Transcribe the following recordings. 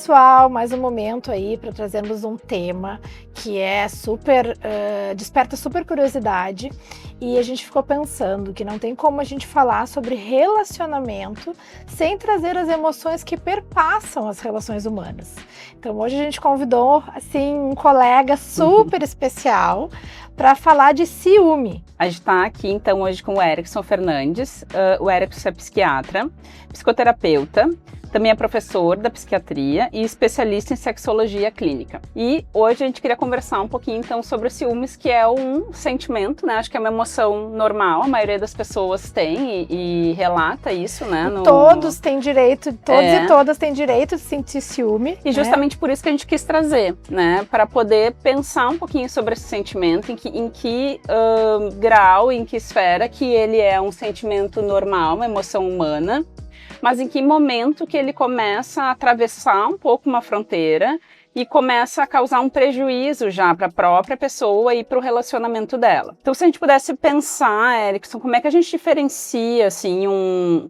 pessoal, mais um momento aí para trazermos um tema que é desperta super curiosidade, e a gente ficou pensando que não tem como a gente falar sobre relacionamento sem trazer as emoções que perpassam as relações humanas. Então hoje a gente convidou assim um colega super especial para falar de ciúme. A gente está aqui então hoje com o Erickson Fernandes. O Erickson é psiquiatra, psicoterapeuta, também é professor da psiquiatria e especialista em sexologia clínica. E hoje a gente queria conversar um pouquinho então sobre os ciúmes, que é um sentimento, né? Acho que é uma emoção normal, a maioria das pessoas tem e relata isso, né? Todos têm direito, e todas têm direito de sentir ciúme. E justamente por isso que a gente quis trazer, né? Para poder pensar um pouquinho sobre esse sentimento, em que grau, em que esfera que ele é um sentimento normal, uma emoção humana, mas em que momento que ele começa a atravessar um pouco uma fronteira e começa a causar um prejuízo já para a própria pessoa e para o relacionamento dela. Então, se a gente pudesse pensar, Erickson, como é que a gente diferencia, assim,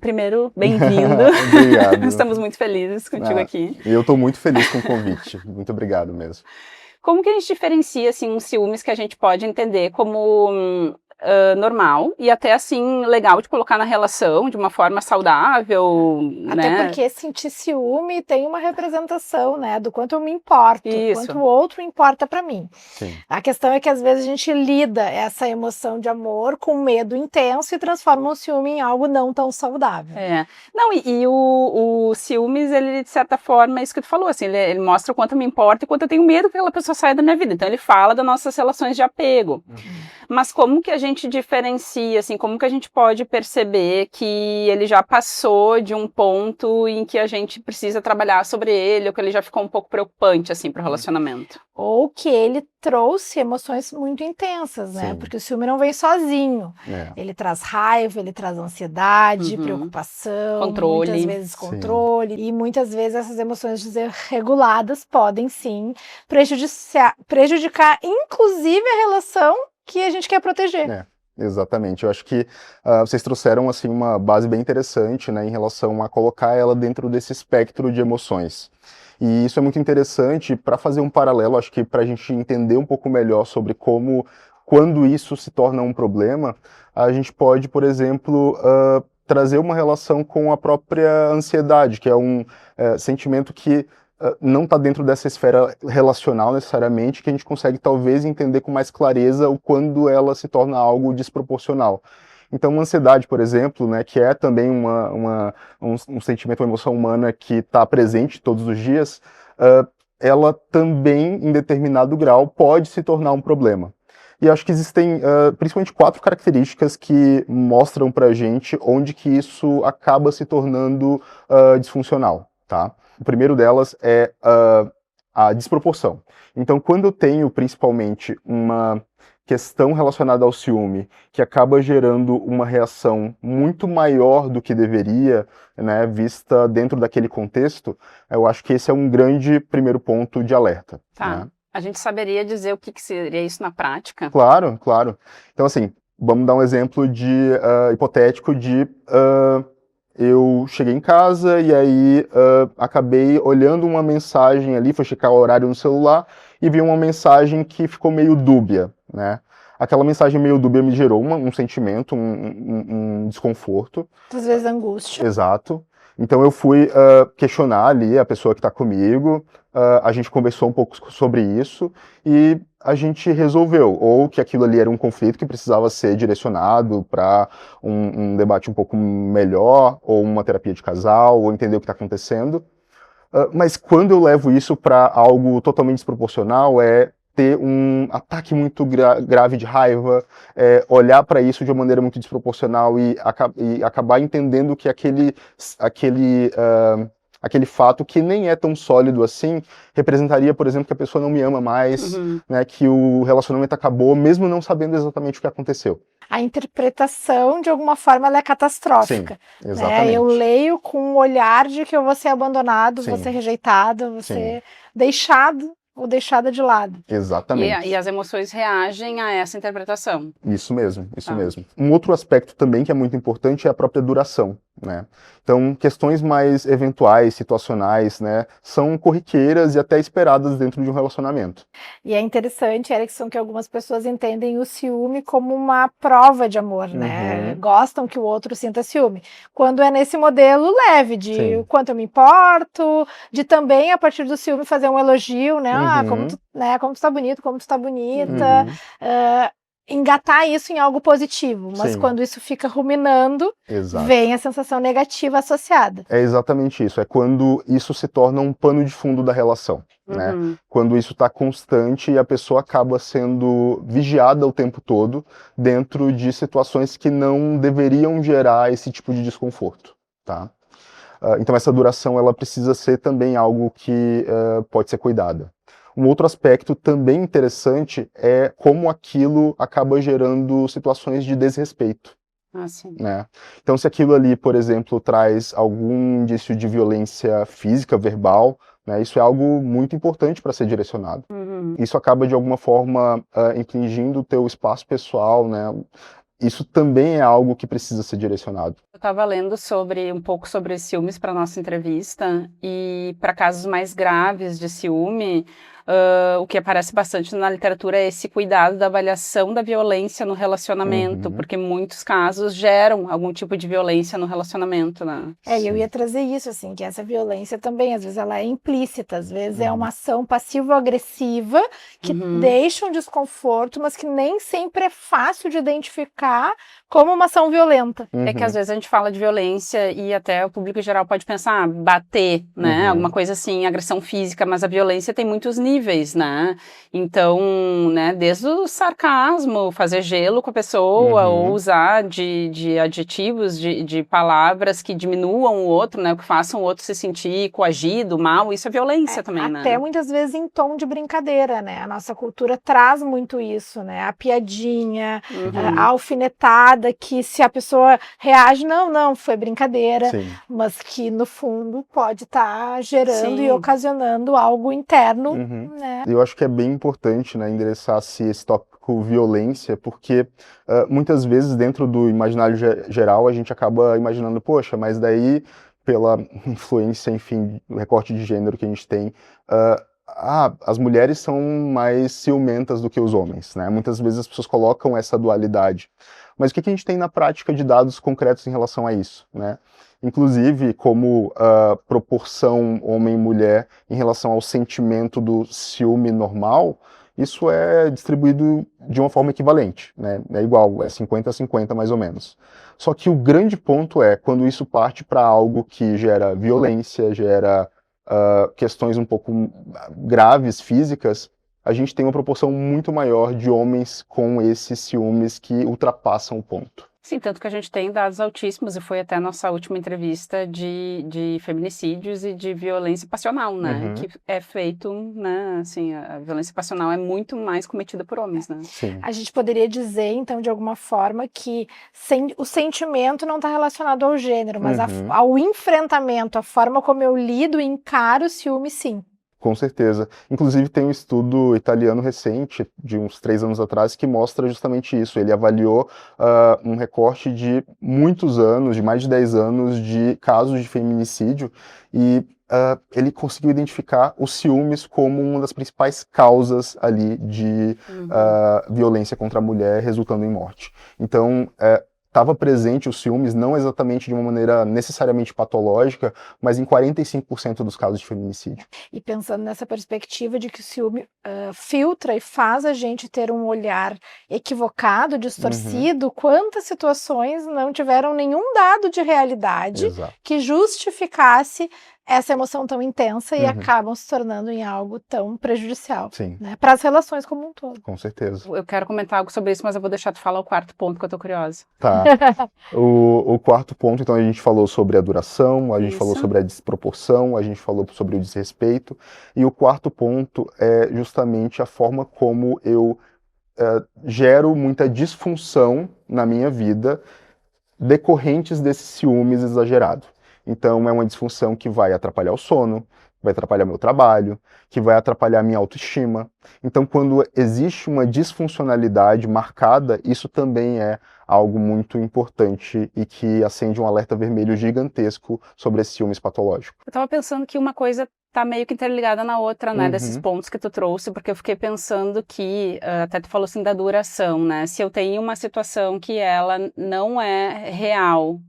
Primeiro, bem-vindo. Obrigado. Estamos muito felizes contigo aqui. Eu estou muito feliz com o convite. Muito obrigado mesmo. Como que a gente diferencia, assim, uns ciúmes que a gente pode entender como normal e até assim legal de colocar na relação de uma forma saudável, até né? Porque sentir ciúme tem uma representação, né, do quanto eu me importo, quanto o outro importa para mim. Sim. A questão é que às vezes a gente lida essa emoção de amor com medo intenso e transforma o ciúme em algo não tão saudável. Não, e o ciúmes, ele de certa forma, é isso que tu falou, assim, ele mostra o quanto me importa e quanto eu tenho medo que aquela pessoa saia da minha vida. Então ele fala das nossas relações de apego. Mas como que a gente diferencia, assim, como que a gente pode perceber que ele já passou de um ponto em que a gente precisa trabalhar sobre ele, ou que ele já ficou um pouco preocupante, assim, para o relacionamento? Ou que ele trouxe emoções muito intensas, né? Sim. Porque o ciúme não vem sozinho. Ele traz raiva, ele traz ansiedade, preocupação, controle. muitas vezes controle. E muitas vezes essas emoções desreguladas podem, sim, prejudicar inclusive a relação que a gente quer proteger. Exatamente. Eu acho que vocês trouxeram assim uma base bem interessante, né, em relação a colocar ela dentro desse espectro de emoções. E isso é muito interessante para fazer um paralelo, acho que para a gente entender um pouco melhor sobre quando isso se torna um problema, a gente pode, por exemplo, trazer uma relação com a própria ansiedade, que é um sentimento que não está dentro dessa esfera relacional necessariamente, que a gente consegue talvez entender com mais clareza o quando ela se torna algo desproporcional. Então, uma ansiedade, por exemplo, né, que é também um sentimento, uma emoção humana que está presente todos os dias, ela também, em determinado grau, pode se tornar um problema. E acho que existem principalmente 4 características que mostram pra gente onde que isso acaba se tornando disfuncional, tá? O primeiro delas é a desproporção. Então, quando eu tenho principalmente uma questão relacionada ao ciúme que acaba gerando uma reação muito maior do que deveria, né, vista dentro daquele contexto, eu acho que esse é um grande primeiro ponto de alerta. Tá. Né? A gente saberia dizer o que seria isso na prática? Claro, claro. Então, assim, vamos dar um exemplo hipotético de eu cheguei em casa e aí acabei olhando uma mensagem ali, fui checar o horário no celular e vi uma mensagem que ficou meio dúbia, né? Aquela mensagem meio dúbia me gerou um sentimento, um desconforto. Às vezes angústia. Exato. Então eu fui questionar ali a pessoa que está comigo, a gente conversou um pouco sobre isso e a gente resolveu, ou que aquilo ali era um conflito que precisava ser direcionado para um debate um pouco melhor, ou uma terapia de casal, ou entender o que está acontecendo. Mas quando eu levo isso para algo totalmente desproporcional, ter um ataque muito grave de raiva, olhar para isso de uma maneira muito desproporcional e acabar entendendo que aquele fato que nem é tão sólido assim, representaria, por exemplo, que a pessoa não me ama mais, né, que o relacionamento acabou, mesmo não sabendo exatamente o que aconteceu. A interpretação, de alguma forma, ela é catastrófica. Sim, exatamente. Né? Eu leio com o olhar de que eu vou ser abandonado, vou ser rejeitado, vou ser deixado ou deixada de lado. Exatamente. E as emoções reagem a essa interpretação. Isso mesmo, isso mesmo. Um outro aspecto também que é muito importante é a própria duração, né? Então, questões mais eventuais, situacionais, né, são corriqueiras e até esperadas dentro de um relacionamento. E é interessante, Erickson, que algumas pessoas entendem o ciúme como uma prova de amor, né? Uhum. Gostam que o outro sinta ciúme. Quando é nesse modelo leve, de o Sim. quanto eu me importo, de também, a partir do ciúme, fazer um elogio, né? Ah, como Uhum. tu, né, como tu tá bonito, como tu tá bonita. Uhum. Engatar isso em algo positivo, mas Sim. quando isso fica ruminando, Exato. vem a sensação negativa associada. É exatamente isso, é quando isso se torna um pano de fundo da relação, né? Uhum. Quando isso está constante e a pessoa acaba sendo vigiada o tempo todo dentro de situações que não deveriam gerar esse tipo de desconforto, tá? Então essa duração ela precisa ser também algo que pode ser cuidada. Um outro aspecto também interessante é como aquilo acaba gerando situações de desrespeito, Ah, sim. né? Então, se aquilo ali, por exemplo, traz algum indício de violência física, verbal, né, isso é algo muito importante para ser direcionado. Uhum. Isso acaba, de alguma forma, infringindo o teu espaço pessoal, né? Isso também é algo que precisa ser direcionado. Eu estava lendo um pouco sobre ciúmes para nossa entrevista, e para casos mais graves de ciúme, o que aparece bastante na literatura é esse cuidado da avaliação da violência no relacionamento, Uhum. porque muitos casos geram algum tipo de violência no relacionamento, né? E eu Sim. ia trazer isso, assim, que essa violência também, às vezes, ela é implícita, às vezes é Uhum. uma ação passivo-agressiva que Uhum. deixa um desconforto, mas que nem sempre é fácil de identificar como uma ação violenta. É que às Uhum. vezes a gente fala de violência e até o público em geral pode pensar, bater, né? Uhum. Alguma coisa assim, agressão física, mas a violência tem muitos níveis, né? Então, né, desde o sarcasmo, fazer gelo com a pessoa, Uhum. ou usar de adjetivos, de palavras que diminuam o outro, né? Que façam o outro se sentir coagido, mal, isso é violência também, Até né? muitas vezes em tom de brincadeira, né? A nossa cultura traz muito isso, né? A piadinha, a Uhum. alfinetada, que se a pessoa reage, não, foi brincadeira, Sim. mas que no fundo pode estar gerando e Sim. ocasionando algo interno, Uhum. né? Eu acho que é bem importante, né, endereçar-se esse tópico violência, porque muitas vezes dentro do imaginário geral a gente acaba imaginando, poxa, mas daí pela influência, enfim, o recorte de gênero que a gente tem, as mulheres são mais ciumentas do que os homens, né? Muitas vezes as pessoas colocam essa dualidade. Mas o que a gente tem na prática de dados concretos em relação a isso, né? Inclusive, como proporção homem-mulher em relação ao sentimento do ciúme normal, isso é distribuído de uma forma equivalente, né? É igual, é 50-50 mais ou menos. Só que o grande ponto é quando isso parte para algo que gera violência, gera questões um pouco graves, físicas, a gente tem uma proporção muito maior de homens com esses ciúmes que ultrapassam o ponto. Sim, tanto que a gente tem dados altíssimos, e foi até a nossa última entrevista de feminicídios e de violência passional, né? Uhum. Que é feito, né? Assim, a violência passional é muito mais cometida por homens, né? Sim. A gente poderia dizer, então, de alguma forma, que o sentimento não está relacionado ao gênero, mas Uhum. ao enfrentamento, a forma como eu lido e encaro o ciúme, sim. Com certeza. Inclusive tem um estudo italiano recente, de uns 3 anos atrás, que mostra justamente isso. Ele avaliou um recorte de muitos anos, de mais de 10 anos, de casos de feminicídio, e ele conseguiu identificar os ciúmes como uma das principais causas ali de violência contra a mulher, resultando em morte. Então, estava presente os ciúmes, não exatamente de uma maneira necessariamente patológica, mas em 45% dos casos de feminicídio. E pensando nessa perspectiva de que o ciúme filtra e faz a gente ter um olhar equivocado, distorcido, quantas situações não tiveram nenhum dado de realidade Exato. que justificasse essa emoção tão intensa e acabam se tornando em algo tão prejudicial, Sim, né, para as relações como um todo. com certeza. Eu quero comentar algo sobre isso, mas eu vou deixar tu falar o quarto ponto, que eu tô curiosa. Tá. O quarto ponto, então, a gente falou sobre a duração, a gente falou Isso. sobre a desproporção, a gente falou sobre o desrespeito, e o quarto ponto é justamente a forma como eu gero muita disfunção na minha vida decorrentes desse ciúmes exagerado. Então, é uma disfunção que vai atrapalhar o sono, vai atrapalhar meu trabalho, que vai atrapalhar minha autoestima. Então, quando existe uma disfuncionalidade marcada, isso também é algo muito importante e que acende um alerta vermelho gigantesco sobre esse ciúmes patológico. Eu tava pensando que uma coisa tá meio que interligada na outra, né, desses pontos que tu trouxe, porque eu fiquei pensando que, até tu falou assim da duração, né, se eu tenho uma situação que ela não é real,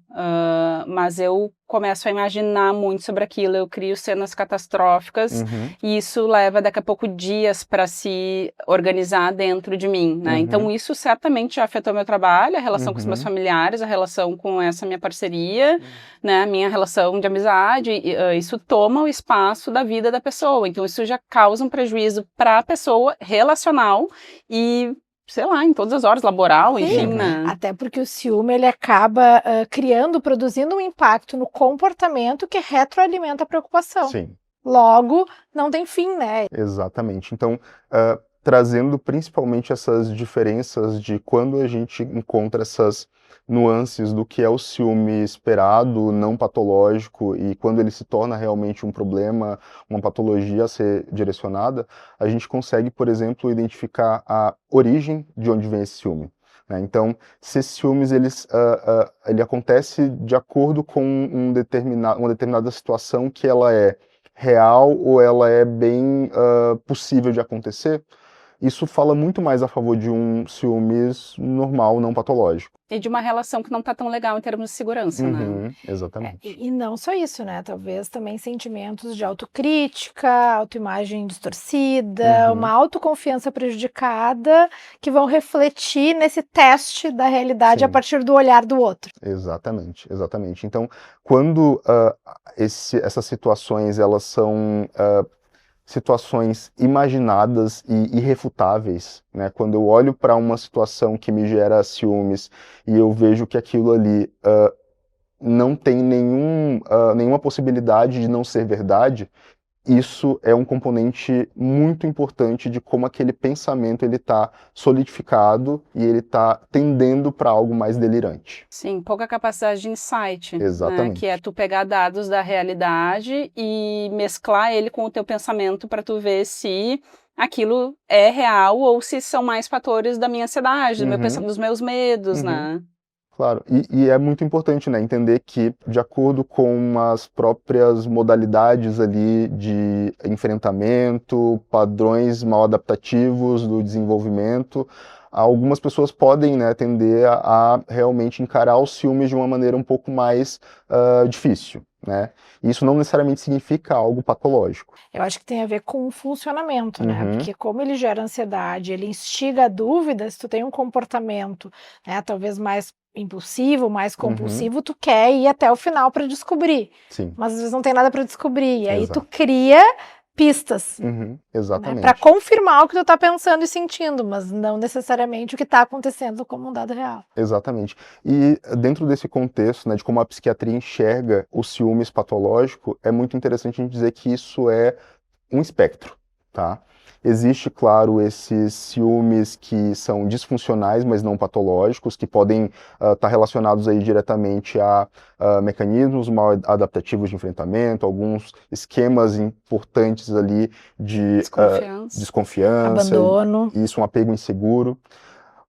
mas eu começo a imaginar muito sobre aquilo, eu crio cenas catastróficas, e isso leva daqui a pouco dias para se organizar dentro de mim, né, então isso certamente já afetou meu trabalho, a relação com os meus familiares, a relação com essa minha parceria, né, a minha relação de amizade, isso toma o espaço da vida da pessoa, então isso já causa um prejuízo para a pessoa relacional e, sei lá, em todas as horas, laboral, enfim, né? Até porque o ciúme, ele acaba produzindo um impacto no comportamento que retroalimenta a preocupação. Sim. Logo, não tem fim, né? Exatamente. Então, trazendo principalmente essas diferenças de quando a gente encontra essas nuances do que é o ciúme esperado, não patológico, e quando ele se torna realmente um problema, uma patologia a ser direcionada, a gente consegue, por exemplo, identificar a origem de onde vem esse ciúme. Então, se esses ciúmes ele acontece de acordo com uma determinada situação que ela é real ou ela é bem possível de acontecer, isso fala muito mais a favor de um ciúmes normal, não patológico. E de uma relação que não tá tão legal em termos de segurança, né? Exatamente. E não só isso, né? Talvez também sentimentos de autocrítica, autoimagem distorcida, uma autoconfiança prejudicada, que vão refletir nesse teste da realidade a partir do olhar do outro. Exatamente, exatamente. Então, quando essas situações, elas são situações imaginadas e irrefutáveis, né? Quando eu olho para uma situação que me gera ciúmes e eu vejo que aquilo ali não tem nenhuma possibilidade de não ser verdade, isso é um componente muito importante de como aquele pensamento ele está solidificado e ele está tendendo para algo mais delirante. Sim, pouca capacidade de insight. Exatamente. Né? Que é tu pegar dados da realidade e mesclar ele com o teu pensamento para tu ver se aquilo é real ou se são mais fatores da minha ansiedade, dos meus medos, né? Claro, e é muito importante, né, entender que, de acordo com as próprias modalidades ali de enfrentamento, padrões mal adaptativos do desenvolvimento, algumas pessoas podem, né, tender a realmente encarar os ciúmes de uma maneira um pouco mais difícil, né? Isso não necessariamente significa algo patológico. Eu acho que tem a ver com o funcionamento, né? Porque como ele gera ansiedade, ele instiga a dúvida, se tu tem um comportamento, né, talvez mais impulsivo, mais compulsivo, tu quer ir até o final para descobrir. Sim. Mas às vezes não tem nada para descobrir. E aí tu cria pistas. Exatamente. Né, para confirmar o que tu tá pensando e sentindo, mas não necessariamente o que tá acontecendo como um dado real. Exatamente. E dentro desse contexto, né, de como a psiquiatria enxerga o ciúmes patológico, é muito interessante a gente dizer que isso é um espectro, tá? Existe, claro, esses ciúmes que são disfuncionais, mas não patológicos, que podem estar relacionados aí diretamente a mecanismos mal adaptativos de enfrentamento, alguns esquemas importantes ali de desconfiança, abandono, isso, um apego inseguro.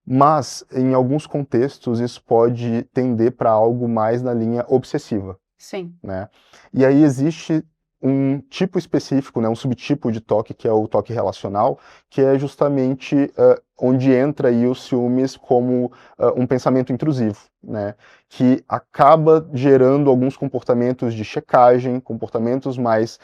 Mas, em alguns contextos, isso pode tender para algo mais na linha obsessiva. Sim. Né? E aí existe um tipo específico, né, um subtipo de toque, que é o toque relacional, que é justamente onde entra aí os ciúmes como um pensamento intrusivo, né, que acaba gerando alguns comportamentos de checagem, comportamentos mais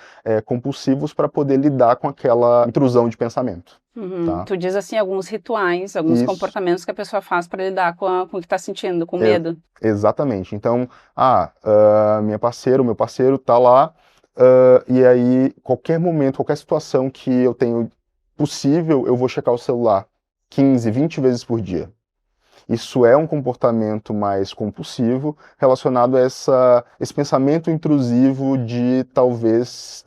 compulsivos para poder lidar com aquela intrusão de pensamento. Tá? Tu diz assim, alguns rituais, alguns comportamentos que a pessoa faz para lidar com o que está sentindo, com medo. Exatamente. Então, minha parceira, o meu parceiro tá lá, e aí, qualquer momento, qualquer situação que eu tenho possível, eu vou checar o celular 15, 20 vezes por dia. Isso é um comportamento mais compulsivo relacionado a esse pensamento intrusivo de talvez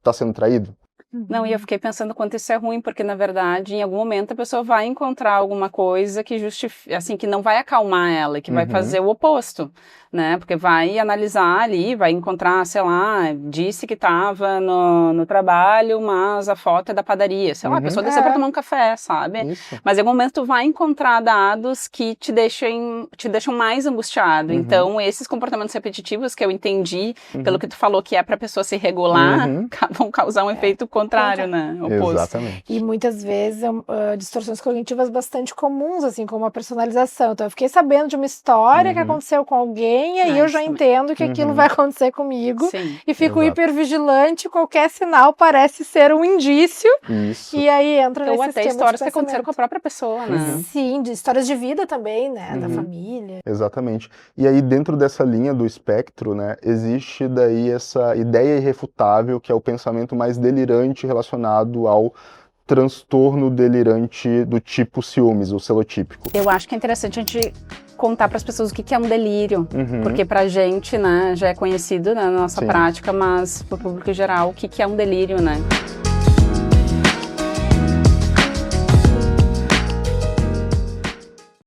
tá sendo traído. Não, e eu fiquei pensando quanto isso é ruim, porque na verdade, em algum momento a pessoa vai encontrar alguma coisa que assim, que não vai acalmar ela, que vai fazer o oposto, né? Porque vai analisar ali, vai encontrar, sei lá, disse que estava no trabalho, mas a foto é da padaria, sei lá, a pessoa desceu para tomar um café, sabe? Isso. Mas em algum momento tu vai encontrar dados que te deixam mais angustiado. Então, esses comportamentos repetitivos que eu entendi, pelo que tu falou, que é para a pessoa se regular, vão causar um efeito contrário, né? Oposto. Exatamente. E muitas vezes distorções cognitivas bastante comuns, assim, como a personalização. Então, eu fiquei sabendo de uma história que aconteceu com alguém, e aí eu já entendo que aquilo vai acontecer comigo. Sim. E fico Exato. hipervigilante, qualquer sinal parece ser um indício. Isso. E aí entra Ou nesse até esquema histórias de que aconteceram com a própria pessoa, né? Sim, de histórias de vida também, né? Da família. Exatamente. E aí, dentro dessa linha do espectro, né, existe daí essa ideia irrefutável, que é o pensamento mais delirante relacionado ao transtorno delirante do tipo ciúmes, o celotípico. Eu acho que é interessante a gente contar para as pessoas o que é um delírio, porque pra gente, né, já é conhecido, né, na nossa prática, mas pro público em geral, o que é um delírio, né?